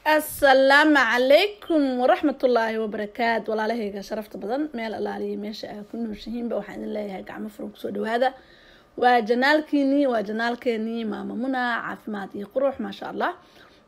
السلام عليكم ورحمة الله وبركاته. والله لهيك شرفت بدن ميل الله علي ماشي كنا شهين بوحين الله هيك عم فرق سود وهذا وجنالكيني ماما منى عافماتي قروح ما شاء الله.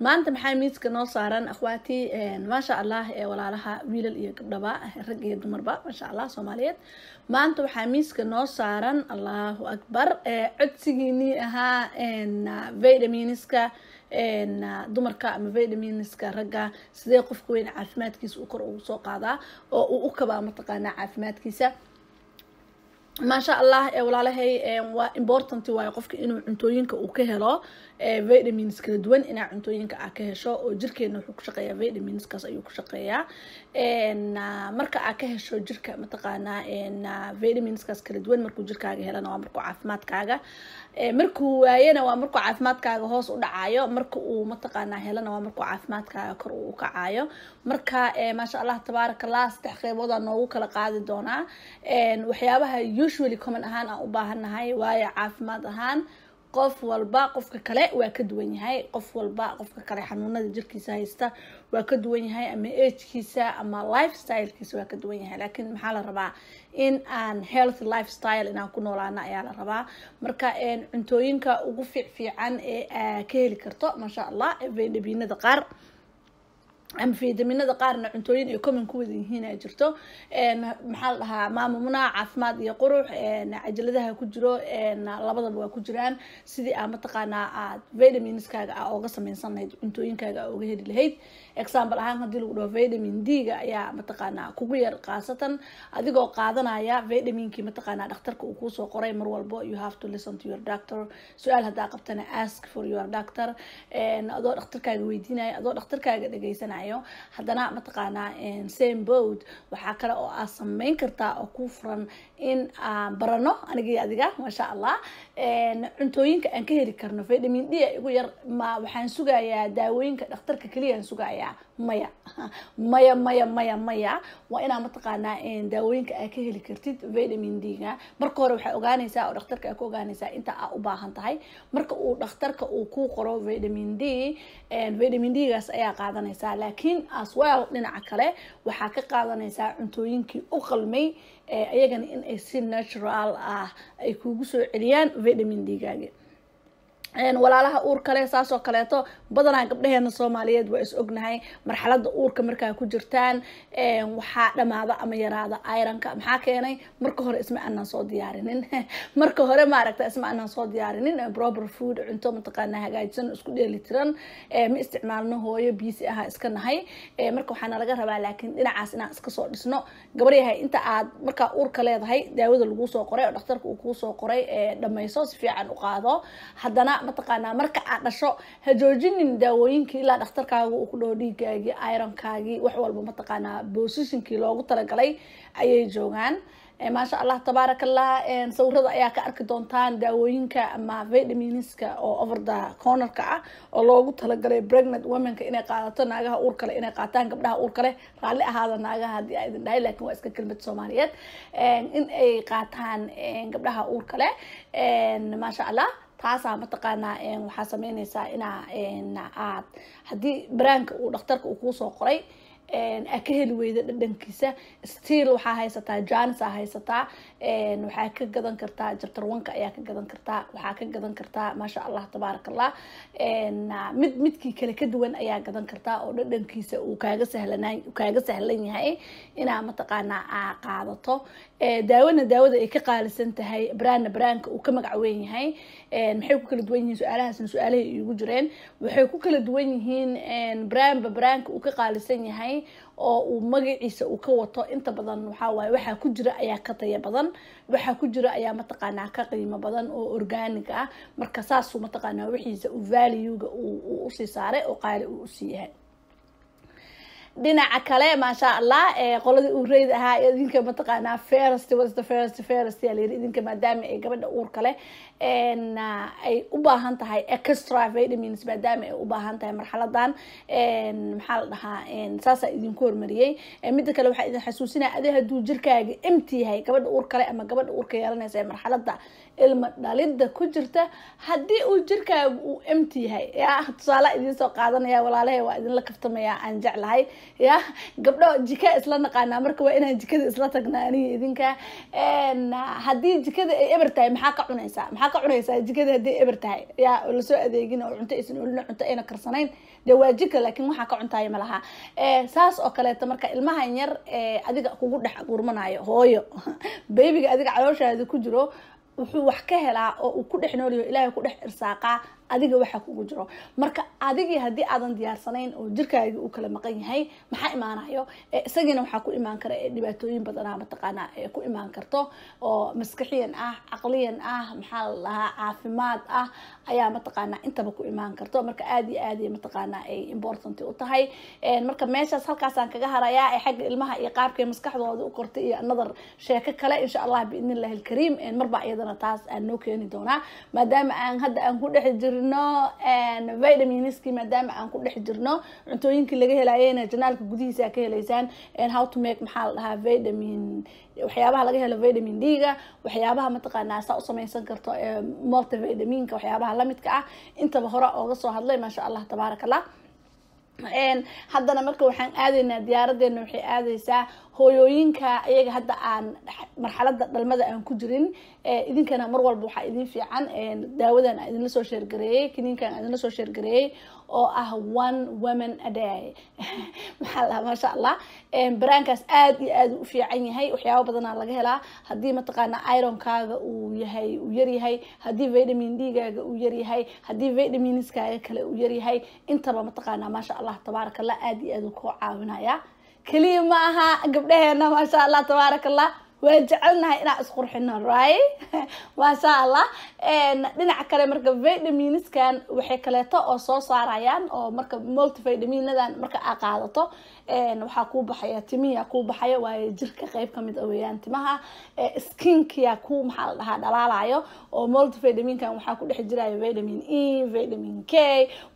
ما أنت محاميس كنا صارن أخواتي ما شاء الله ولا لها ويل الإيق دبا رجع دمربا ما شاء الله صوماليات. ما أنت محاميس كنا صارن الله أكبر عدسيني ها إن فيتامينسكا إن دمركا أما فيتامينسكا رجع صديق في كوين عافمات كيس وكر وسوق هذا وأكبر متقنا عافمات كيسة ما شاء الله ولا لهي important ويقفك إنه عنتوينك وكهلا فيتامينز كلا دوان إن عنتوينك أكهشوا وجرك إنه حك شقيا فيتامينز كاس أيوك شقيا إن مركا أكهشوا جرك متقنا إن فيتامينز كاس كلا دوان مركو جرك أجهلا ومركو عفمات كاجا مركو ينا ومركو عفمات كاجا هوس ودعايا مركو متقنا هلا ومركو عفمات كاجا كرو كعايا مركا ما شاء الله تبارك الله استحقي وضع نوك لقاعد دونا إن وحيابها usually common ahaan aan u baahanahay waayo caafimaad ahaan qof walba qofka kale waa ka duwan yahay qof walba qofka kale xanuunada jirkiisa haysta waa ka duwan yahay ama age-kiisa ama lifestyle-kiisa waa ka duwan yahay laakiin maxaa la rabaa in aan healthy lifestyle inaan ku noolaano ayaa la rabaa marka cuntooyinka ugu fiican ee ka heli karto ma sha Allah vitaminada qaar أم في دمينا قارن عنتوين يكمن كودين هنا جرتو محلها ماما منى عفمات يقروح عجلدها كجرو لبضب وكجران سيدي متقنا فيتامينز كاغا او قسمين سنيد عنتوين كاغا او هيد لهيد example ahaan hadii lagu dhaho vitamin D ga ayaa mataqaana kugu yar qaasatan adigoo qaadanaya vitaminki mataqaana dhakhtarka uu ku soo qoray mar walbo you have to listen to your doctor su'aal hadaa qabtana ask for your doctor adoo dhakhtarkaaga weydiinaya adoo dhakhtarkaaga dhageysanaya haddana mataqaana same boat waxa kale oo aad sameyn kartaa oo ku furan in barano aniga adiga ma sha Allah cuntooyinka aan ka heli karno vitamin D igu yar ma waxaan sugayaa daawooyinka dhakhtarka kaliya aan sugayaa maya waa inaa mataqaana daawooyinka aad ka heli kartid vitamin D ga marka hore waxa ogaanaysaa oo dhakhtarka aad ku ogaanaysaa inta aad u baahan tahay marka uu dhakhtarka uu ku qoro vitamin D gaas ayaa qaadanaysaa laakiin as well dhinaca kale waxa ka qaadanaysaa cuntooyinkii u qalmay ayagana in ay si natural ay kugu soo celiyaan vitamin D gaaga walaalaha uur kale saasoo kaleeto badanaa gabdhaheena Soomaaliyeed waa is ognahay marxaladda uurka markaa ku jirtaan waxa dhamaada ama yaraada ironka maxaa keenay marka hore isma aanan soo diyaarinin marka hore ma aragta isma aanan soo diyaarinin proper food cunto mataqaana hagaajsan isku dheelitiran ma isticmaalno hooyo biisi aha iska nahay marka waxaana laga rabaa laakiin dhinacaas inaan iska soo dhisno gabar yahay inta aad marka uurka leedahay daawada lagu soo qoray oo dhakhtarku uu ku soo qoray dhamayso si fiican u qaado haddana mataqaana marka aad dhasho ha joojinin daawooyinka ilaa dhakhtarkaaga uu ku dhaho dhiigaaga ironkaagi wax walba mataqaana positionkii loogu talagalay ayay joogaan ما شاء الله تبارك الله صورة أياك أركض دونتان داوين كأما فيتامينز كا أو over the corner كا الله قلت هلا pregnant women كإنه قاتن ناقها أور كله إنه قاتن قبلها أور كله رالي هذا ناقها هذه أيضا ده لكن واسك كلمة سوماليات إن أي قاتن قبلها أور كله ما شاء الله taasa mataqaana waxa sameynaysaa in aad hadii brand uu dhakhtarka uu ku soo qoray ka heli weyda dhadhankiisa still waxa haysataa jaanis haysataa waxa ka gadan kartaa jartarwanka ayaa ka gadan kartaa waxa ka gadan kartaa ma sha Allah tabarakallah midkii kale ka duwan ayaa gadan kartaa oo dhadhankiisa uu kaaga sahlan yahay ina mataqaana qaadato daawada ay ka qaalisan tahay brandka uu ka magac weyn yahay maxay ku kala duwan yihiin su'aalaha igu jireen waxay ku kala duwan yihiin brandka uu ka qaalisan yahay oo uu magaciisa uu ka wato inta badan waxa waaye waxa ku jira ayaa ka taya badan waxa ku jira ayaa mataqaana ka qiimo badan oo organic ah marka saas uu mataqaana wixiisa uu value-ga uu sii saaray oo qaali uu siiyay dhinaca kale maasha allah qoladii ureyd ahaa idinka mataqaanaa first was the first yaa layiri idinka maadaama ay gabadha uurka leh ay u baahan tahay extra vitamins maadaama ay u baahan tahay marxaladan maxaa la dhahaa saasa idinku hormariyay midda kale waxaa idin xasuusinaya adiga haduu jirkaaga empty yahay gabadha uur kale ama gabadha uurka yeelanaysa ee marxalada ilma dhalida ku jirta haddii uu jirkaaga uu empty yahay yaa tusaale idin soo qaadanaya walaalahay waa idin la kaftamaya aan jeclahay yaa gabdho jika isla naqaanaa marka waa inaan jikada isla tagnaa aniga idinka haddii jikada ay eber tahay maxaa ka cunaysaa jikada haddii eber tahay yaa la soo adeegin oo cunto aysan olina cunto ayna karsanayn dee waa jika laakiin waxaa ka cuntaaya ma laha saas oo kaleeto marka ilmahan yar adiga kugu dhex gurmanayo hooyo babyga adiga calooshaada ku jiro wuxuu wax ka helaa oo uu ku dhex nool yahay ilaahay ku dhex irsaaqaa adiga waxa kugu jiro marka adigii hadii aadan diyaarsanayn oo jirkaaga uu kala maqan yahay maxaa imaanayo isagina waxa ku imaan kara dhibaatooyin badan ah mataqaana ku imaan karto oo maskaxiyan ah aqliyan ah maxaa la lahaa caafimaad ah ayaa mataqaana intaba ku imaan karto marka aad iyo aad mataqaana ay important u tahay marka meeshaas halkaas aan kaga harayaa xagga ilmaha iyo qaabka maskaxdooda u kortay iyo another sheeko kale insha Allah biidnillahi alkareem marba iyadana taas aan noo keeni doonaa maadaama aan hadda aan ku dhex jirno vitaminiski maadaama aan ku dhex jirno cuntooyinkii laga helaayeen janaalka gudihiisa ka helaysaan how to make maxaa la dhahaa vitamin waxyaabaha laga helo vitamin D-ga waxyaabaha mataqaanaa saa u samaysan karto multivitaminka waxyaabaha la midka ah intaba hore ooga soo hadlay maasha Allah tabaarakallah haddana marka waxaan aadaynaa diyaaradeena waxay aadaysaa hooyooyinka iyaga hadda aan marxalada dhalmada aan ku jirin idinkana mar walba waxaa idin fiican daawadan aan idinla soo sheergareeyay kiniinkan aan idinla soo sheergareeyay oo ah one woman a day maxaa la maasha Allah baraankaas aad iyo aad u fiican yahay waxyaabo badan laga helaa hadii mataqaana ironkaaga uu yahay uu yar yahay hadii vitamin D-gaaga uu yar yahay hadii vitamiinskaaga kale uu yar yahay intaba mataqaana maasha Allah tabaarakallah aad iyo aad ku caawinaya kaliya ma aha gabdhaheena maasha Allah tabaarakallah wajecelnahay inaan isqurxino right maasha Allah dhinaca kale marka vitamiiniskan waxay kaleeto oo soo saarayaan oo marka multivitaminadan marka aad qaadato waxa ku baxaya timiya ku baxaya waa jirka qayb kamid ah weeyaan timaha skinkia ku maxaa la dhahaa dhalaalayo oo multivitaminkan waxa ku dhex jiraya vitamin E vitamin K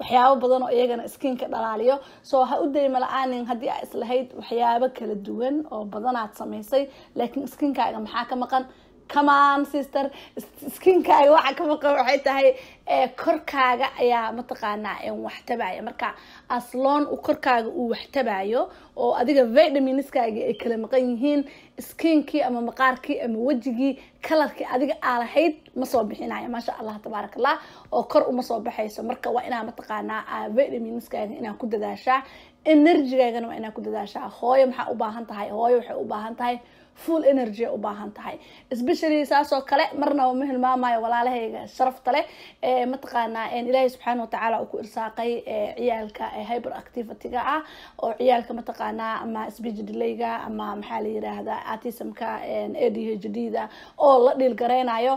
waxyaabo badan oo iyagana skinka dhalaaliyo soo ha u dayma la'aanin hadii ay islahayd waxyaabo kala duwan oo badanaad samaysay laakiin skinkaaga maxaa ka maqan come on sister skinkaaga waxa ka maqan waxay tahay korkaaga ayaa mataqaanaa wax tabaya marka asloon u korkaaga uu wax tabayo oo adiga vitamiinskaaga ay kala maqan yihiin skinkii ama maqaarkii ama wajigii kalarkii adiga aalahayd ma soo bixinayo maasha Allah tabaarakallah oo kor uma soo baxayso marka waa inaa mataqaanaa vitamiinskaaga inaa ku dadaashaa energy-gaagana waa inaa ku dadaashaa hooyo maxaa u baahan tahay hooyo waxay u baahan tahay full energy u baahan tahay especially saasoo kale marna ma hilmaamayo walaalahayga sharafta leh mataqaanaa ilaahay subxaanahu wa tacaala uu ku irsaaqay ciyaalka hyperactivity-ga ah oo ciyaalka mataqaanaa ama speech delay-ga ama maxaa la yiraahdaa autism-ka ADHD-da oo la dhiil gareynayo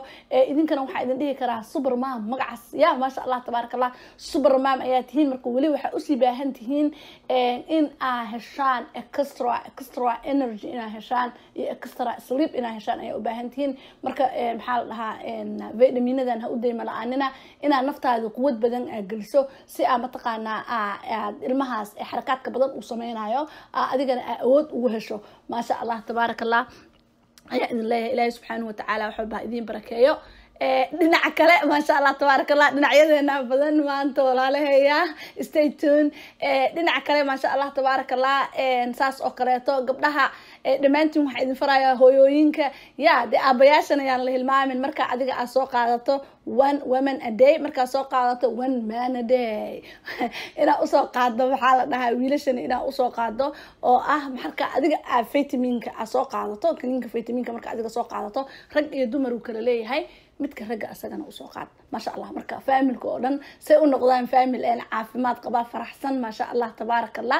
idinkana waxaa idin dhihi karaa super mom magacaas yaa maasha Allah tabaarakallah super mom ayaa tihiin marka weli waxaa usii baahan tihiin in aa heshaan extra energy inaa heshaan extra sleep inaa heshaan ay u baahan tihiin marka maxaa la dhahaa vitamiinadan ha u dayma la'aanina inaa naftaada quwad badan geliso si aa mataqaanaa aad ilmahaas xarakaadka badan u sameynayo adigana awood ugu hesho maasha Allah tabaarakallah ayaa idin leeyahay ilaahay subxaanahu wa tacaala waxa baa idin barakeeyo dhinaca kale maasha Allah tabaarakallah dhinacyadeena badan maanta walaalaheeya stay tuned dhinaca kale maasha Allah tabaarakallah saas oo kaleeto gabdhaha dhamaantiin waxa idin farayaa hooyooyinka yaa de aabayaashana ayaan la hilmaamin marka adiga aad soo qaadato one woman a day marka soo qaadato one man a day ina usoo qaado waxa la dhahaa wiilashana ina usoo qaado oo ah marka adiga vitaminka aad soo qaadato kaniinka vitaminka marka adiga soo qaadato rag iyo dumar uu kala leeyahay midka ragga asagana usoo qaad maasha allah marka familka oo dhan say u noqdaan family caafimaad qaba faraxsan maasha allah tabaarakallah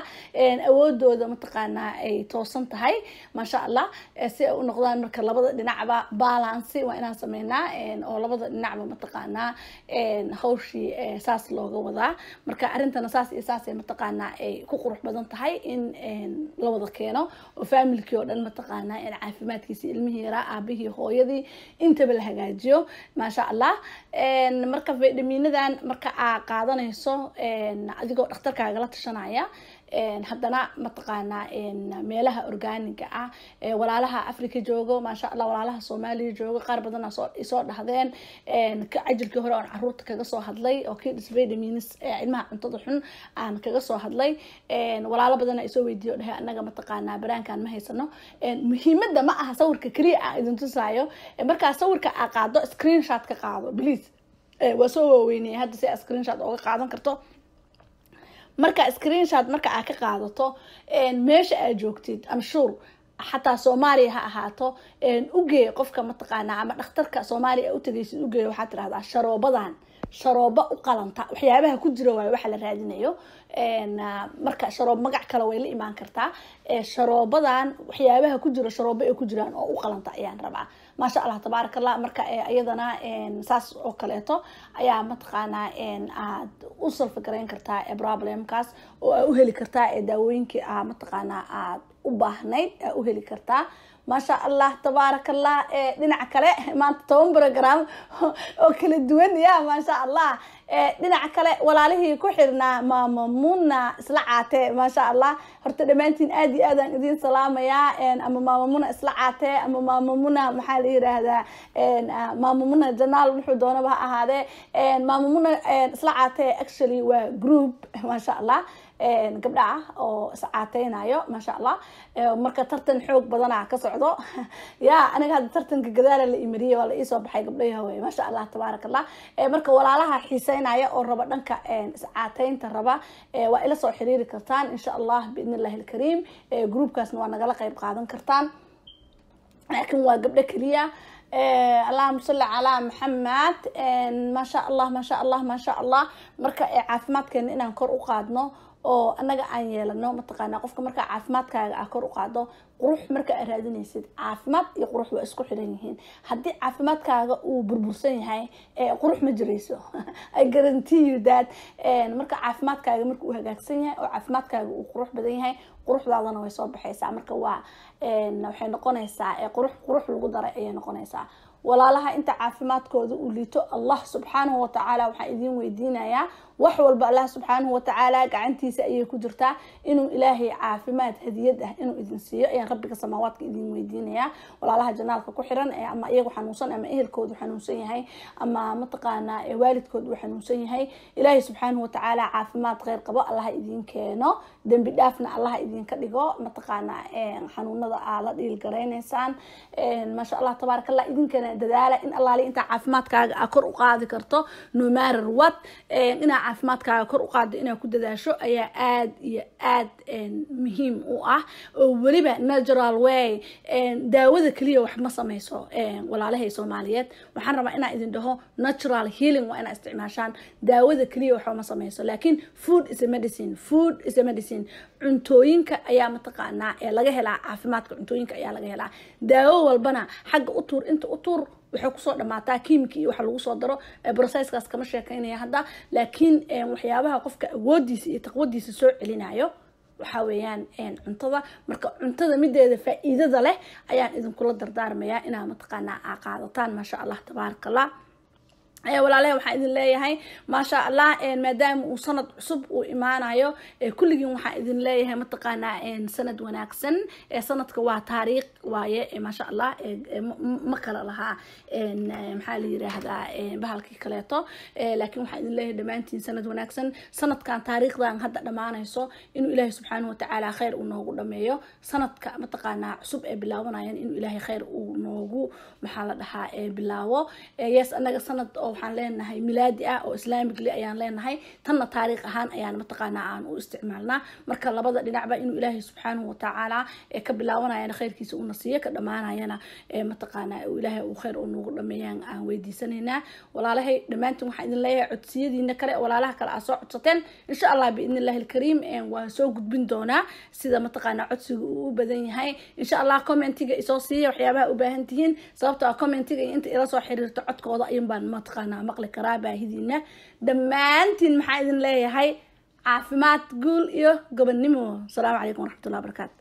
awoodooda mataqaanaa ay toosan tahay maasha allah si ay u noqdaan marka labada dhinacba balance waa inaan sameynaa oo labada dhinacba mataqaanaa hawshii saas looga wadaa marka arintana saas iyo saas ay mataqaanaa ay ku qurux badan tahay in la wada keeno oo familkii oo dhan mataqaanaa caafimaadkiisa ilmihii yaraa aabihii hooyadii intaba la hagaajiyo maasha allah marka vitaminadan marka aad qaadanayso adigoo dhakhtarkaaga la tashanaya haddana mataqaanaa meelaha organiga ah walaalaha Afrika joogo maasha allah walaalaha Soomaaliya joogo qaar badan soo dhahdeen ka ajirkii hore oo caruurta kaga soo hadlay oo kids vitamins ilmaha cuntada xun aan kaga soo hadlay walaalo badan ay soo weydiiyo dhahay anaga mataqaanaa baraankan ma haysano muhiimadda ma aha sawirka kaliya ah idin tusaayo marka sawirka aad qaado screenshot ka qaado please waa soo waaweynay hadda si screenshot uga qaadan karto marka screenshot marka aad ka qaadato meesha aad joogtid am sure حتى Soomaaliya ha ahaato u geey qofka mataqaanaa ama dhakhtarka Soomaaliya u tagaysid u geey waxa tiraahdaa sharoobadan sharooba u qalanta waxyaabaha ku jira way waxa la raadinayo marka sharoob magac kale way la imaan kartaa sharoobadan waxyaabaha ku jira sharoobo ay ku jiraan oo u qalanta ayaan rabaa maasha allah tabaarakallah marka ayadana saas oo kaleeto ayaa mataqaanaa aad u solfgareyn kartaa problemkaas oo aad u heli kartaa daawooyinkii mataqaanaa aad u baahnayd u heli kartaa maasha allah tabaarakallah dhinaca kale maanta 10 program oo kala duwan ya maasha allah dhinaca kale walaalihii ku xirnaa maama Muna isla caate maasha allah horta dhamaantiin aad iyo aad aan idin salaamaya ama maama Muna isla caate ama maama Muna maxaa la yiraahdaa maama Muna janaal wuxuu doonaba ha ahaade maama Muna isla caate actually waa group maasha allah gabdhaha oo iscaateynayo maasha allah marka tartan xoog badan ka socdo ya aniga hadda tartanka gadaal la imariyo wala ii soo baxay gabdhaha way maasha allah tabaarakallah marka walaalaha xiiseynaya oo raba dhanka iscaateynta raba waa ila soo xiriiri kartaan insha allah biidnillahi alkariim groupkaasna waa nagala qayb qaadan kartaan laakiin waa gabdho kaliya اللهم صل على محمد ما شاء الله ما شاء الله ما شاء الله marka caafimaadkeena inaan kor u qaadno oo anaga aan yeelano mataqaanaa qofka marka caafimaadkaaga ah kor u qaado qurux marka aad raadinaysid caafimaad iyo qurux waa isku xiran yihiin haddii caafimaadkaaga uu burbursan yahay qurux ma jirayso I guarantee you that marka caafimaadkaaga marka uu hagaagsan yahay oo caafimaadkaaga uu qurux badan yahay quruxdaadana way soo baxaysaa marka waa waxay noqonaysaa qurux lagu daray ayay noqonaysaa walaalaha inta caafimaadkooda u liito Allah subhanahu wa ta'ala waxa idin weydiinaya wax walba Allah subhanahu wa ta'ala gacantiisa ayay ku jirtaa inuu ilaahay caafimaad hadiyad ah inuu idin siiyo ayaan rabbiga samaawaadka idin weydiinaya walaalaha janaalka ku xiran ama iyagu xanuunsan ama ehelkoodu xanuunsan yahay ama mataqaana waalidkoodu xanuunsan yahay ilaahay subhanahu wa ta'ala caafimaad khayr qabo Allah idin keeno dambi dhaafna Allah idin ka dhigo mataqaana xanuunada la dhiil gareynaysaan ma sha Allah tabaarakallah idin kana dadaala in Allah inta caafimaadkaaga kor u qaadi karto no matter what ina caafimaadkaaga kor u qaado ina ku dadaasho ayaa aad iyo aad muhiim u ah oo waliba natural way daawada kaliya wax ma sameeyso walaalahay Soomaaliyeed waxaan rabaa inaan idin dhaho natural healing waa ina isticmaashaan daawada kaliya wax ma sameeyso laakiin food is a medicine cuntooyinka ayaa mataqaanaa laga helaa caafimaadka cuntooyinka ayaa laga helaa daawo walbana xagga u tuur inta u tuur waxay ku soo dhamaataa kiimikii waxa lagu soo daro processkaas kama sheekaynaya hadda laakiin waxyaabaha qofka awoodiisa iyo taqwadiisa soo celinayo waxa weeyaan cuntada marka cuntada mideeda faa'iidada leh ayaan idin kula dardaarmayaa inaa mataqaanaa qaadataan ma sha Allah tabaarakallah walaalahay waxaan idin leeyahay ma sha Allah maadaama uu sanad cusub uu imaanayo kulligiin waxaan idin leeyahay mataqaanaa sanad wanaagsan sanadka waa taariikh waaye ma sha Allah ma kala laha maxaa la yiraahdaa bahalkii kaleeto laakiin waxaan idin leeyahay dhamaantiin sanad wanaagsan sanadkan taariikhdan hadda dhamaanayso inuu Ilaahay subhanahu wa ta'ala khayr uu noogu dhameeyo sanadka mataqaanaa cusub ee bilaabanayaan inuu Ilaahay khayr uu noogu maxaa la dhahaa bilaawo yes anaga sanad oo waxaan leenahay milaadi ah oo islaamigli ayaan leenahay tanna taariikh ahaan ayaan mataqaanaa aan u isticmaalnaa marka labada dhinacba inuu ilaahay subxaanahu watacaala ka bilaabanayana khayrkiisa uu nasiiyo ka dhamaanayana mataqaanaa ilaahay uu khayr ugu dhameeyaan aan weydiisanaynaa walaalahay dhamaantiin waxaan idin leeyahay codsiyadiina kale walaalaha kale aad soo codsateen insha allah biidnillahi alkariim waan soo gudbin doonaa sida mataqaanaa codsiga uu u badan yahay insha allah commentiga isoo siiya waxyaabaha u baahan tihiin sababtoo ah commentiga inta ila soo xiriirto codkooda ayun baan mataqaanaa maqli karaa baahidiina dhammaantiin maxaa idin leeyahay caafimaad guul iyo gobonnimo asalaamu calaykum waraxmatullahi wabarakaatu